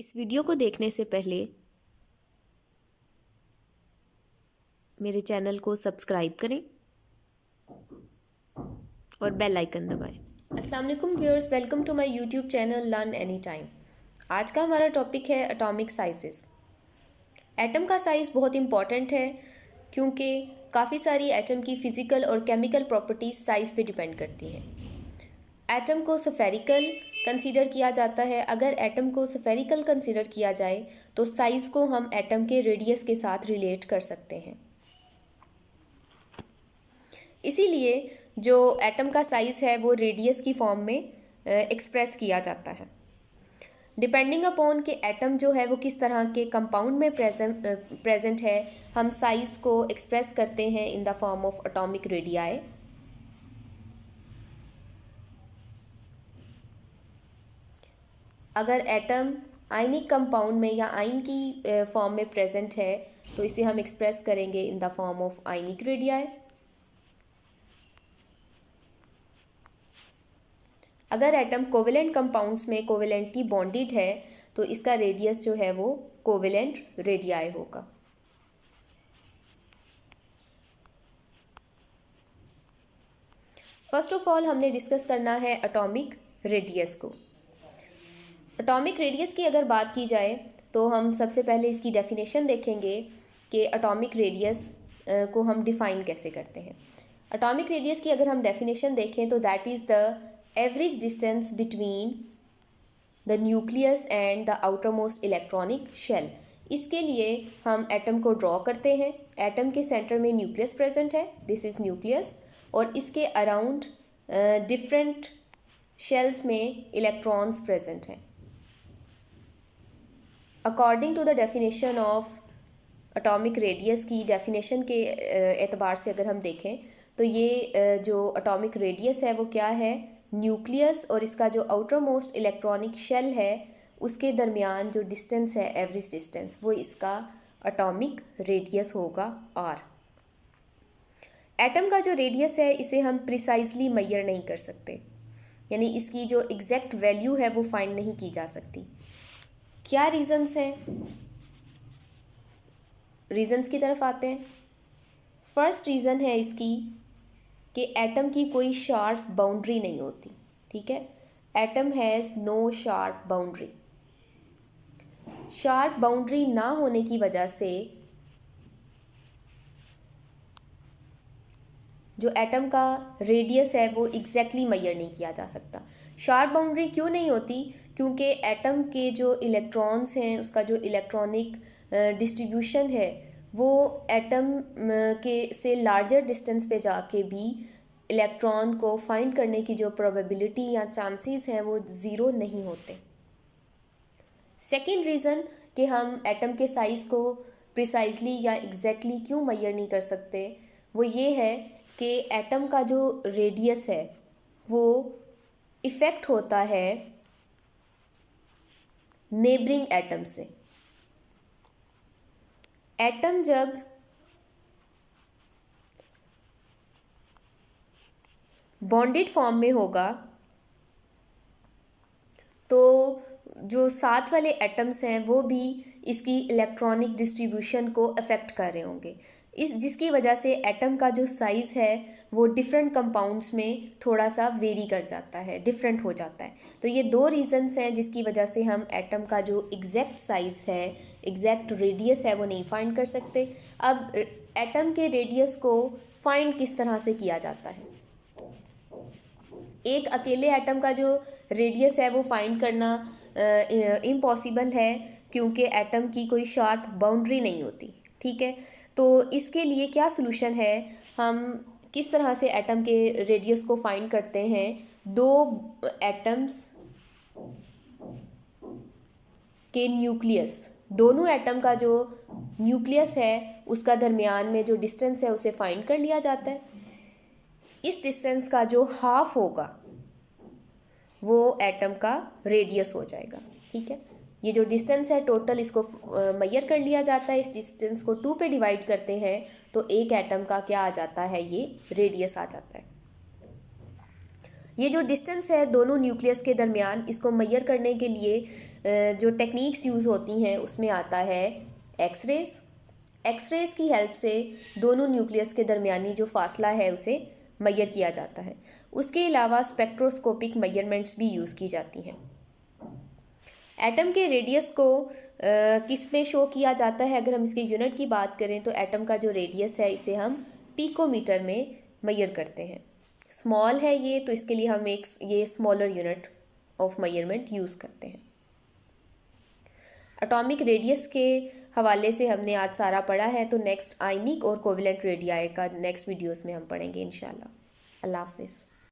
इस वीडियो को देखने से पहले मेरे चैनल को सब्सक्राइब करें और बेल आइकन दबाएं। अस्सलाम वालेकुम viewers, welcome to my YouTube channel learn any time. आज का हमारा टॉपिक है एटॉमिक साइजेस। एटम का साइज़ बहुत इम्पॉर्टेंट है क्योंकि काफ़ी सारी एटम की फ़िज़िकल और केमिकल प्रॉपर्टीज़ साइज़ पे डिपेंड करती हैं। एटम को स्फेरिकल कंसीडर किया जाता है। अगर एटम को स्फेरिकल कंसीडर किया जाए तो साइज़ को हम एटम के रेडियस के साथ रिलेट कर सकते हैं। इसीलिए जो एटम का साइज़ है वो रेडियस की फॉर्म में एक्सप्रेस किया जाता है। डिपेंडिंग अपॉन कि एटम जो है वो किस तरह के कंपाउंड में प्रेजेंट है, हम साइज़ को एक्सप्रेस करते हैं in the form of atomic radii. अगर एटम आयनिक कंपाउंड में या आयन की फॉर्म में प्रेजेंट है तो इसे हम एक्सप्रेस करेंगे in the form of ionic radii. अगर एटम कोवेलेंट कंपाउंड्स में कोवेलेंटली बॉन्डेड है तो इसका रेडियस जो है वो कोवेलेंट रेडियाई होगा। फर्स्ट ऑफ ऑल हमने डिस्कस करना है एटॉमिक रेडियस को। एटॉमिक रेडियस की अगर बात की जाए तो हम सबसे पहले इसकी डेफिनेशन देखेंगे कि एटॉमिक रेडियस को हम डिफ़ाइन कैसे करते हैं। एटॉमिक रेडियस की अगर हम डेफिनेशन देखें तो that is the average distance between the nucleus and the outermost electronic shell. इसके लिए हम एटम को ड्रॉ करते हैं। एटम के सेंटर में न्यूक्लियस प्रेजेंट है, दिस इज़ न्यूक्लियस, और इसके अराउंड डिफरेंट शेल्स में इलेक्ट्रॉन्स प्रेजेंट हैं। According to the definition of atomic radius की डेफिनेशन के एतबार से अगर हम देखें तो ये जो एटॉमिक रेडियस है वो क्या है, न्यूक्लियस और इसका जो आउटर मोस्ट इलेक्ट्रॉनिक शेल है उसके दरमियान जो डिस्टेंस है, एवरेज डिस्टेंस, वो इसका एटॉमिक रेडियस होगा आर। एटम का जो रेडियस है इसे हम प्रिसाइजली मेजर नहीं कर सकते, यानी इसकी जो एग्जैक्ट वैल्यू है वो फाइंड नहीं की जा सकती। क्या रीजंस हैं, रीजंस की तरफ आते हैं। फर्स्ट रीज़न है इसकी कि एटम की कोई शार्प बाउंड्री नहीं होती। ठीक है, atom has no sharp boundary. Sharp boundary ना होने की वजह से जो एटम का रेडियस है वो एग्जैक्टली मेजर नहीं किया जा सकता। शार्प बाउंड्री क्यों नहीं होती, क्योंकि एटम के जो इलेक्ट्रॉन्स हैं उसका जो इलेक्ट्रॉनिक डिस्ट्रीब्यूशन है वो एटम के से लार्जर डिस्टेंस पे जाके भी इलेक्ट्रॉन को फाइंड करने की जो प्रोबेबिलिटी या चांसेस हैं वो ज़ीरो नहीं होते। सेकेंड रीज़न कि हम एटम के साइज़ को प्रिसाइजली या एग्जैक्टली क्यों मेजर नहीं कर सकते वो ये है कि एटम का जो रेडियस है वो इफ़ेक्ट होता है नेबरिंग एटम से। एटम जब बॉन्डेड फॉर्म में होगा तो जो साथ वाले एटम्स हैं वो भी इसकी इलेक्ट्रॉनिक डिस्ट्रीब्यूशन को अफेक्ट कर रहे होंगे, इस जिसकी वजह से एटम का जो साइज़ है वो डिफरेंट कंपाउंड्स में थोड़ा सा वेरी कर जाता है, डिफरेंट हो जाता है। तो ये दो रीज़न्स हैं जिसकी वजह से हम एटम का जो एग्जैक्ट साइज़ है, एग्जैक्ट रेडियस है वो नहीं फाइंड कर सकते। अब एटम के रेडियस को फाइंड किस तरह से किया जाता है। एक अकेले एटम का जो रेडियस है वो फाइंड करना इम्पॉसिबल है क्योंकि एटम की कोई शार्प बाउंड्री नहीं होती। ठीक है, तो इसके लिए क्या सलूशन है, हम किस तरह से एटम के रेडियस को फाइंड करते हैं। दो एटम्स के न्यूक्लियस, दोनों एटम का जो न्यूक्लियस है उसका दरमियान में जो डिस्टेंस है उसे फाइंड कर लिया जाता है। इस डिस्टेंस का जो हाफ होगा वो एटम का रेडियस हो जाएगा। ठीक है, ये जो डिस्टेंस है टोटल इसको मेजर कर लिया जाता है। इस डिस्टेंस को 2 पे डिवाइड करते हैं तो एक एटम का क्या आ जाता है, ये रेडियस आ जाता है। ये जो डिस्टेंस है दोनों न्यूक्लियस के दरमियान, इसको मेजर करने के लिए जो टेक्निक्स यूज़ होती हैं उसमें आता है एक्सरेज। एक्सरेज की हेल्प से दोनों न्यूक्लियस के दरमियानी जो फासला है उसे मेजर किया जाता है। उसके अलावा स्पेक्ट्रोस्कोपिक मेजरमेंट्स भी यूज़ की जाती हैं। एटम के रेडियस को किस में शो किया जाता है? अगर हम इसके यूनिट की बात करें तो एटम का जो रेडियस है इसे हम पिकोमीटर में मेजर करते हैं। स्मॉल है ये, तो इसके लिए हम ये smaller unit of measurement use करते हैं। एटॉमिक रेडियस के हवाले से हमने आज सारा पढ़ा है, तो नेक्स्ट आयनिक और कोवेलेंट रेडियाई का नेक्स्ट वीडियोस में हम पढ़ेंगे इंशाल्लाह। अल्लाह हाफिज़।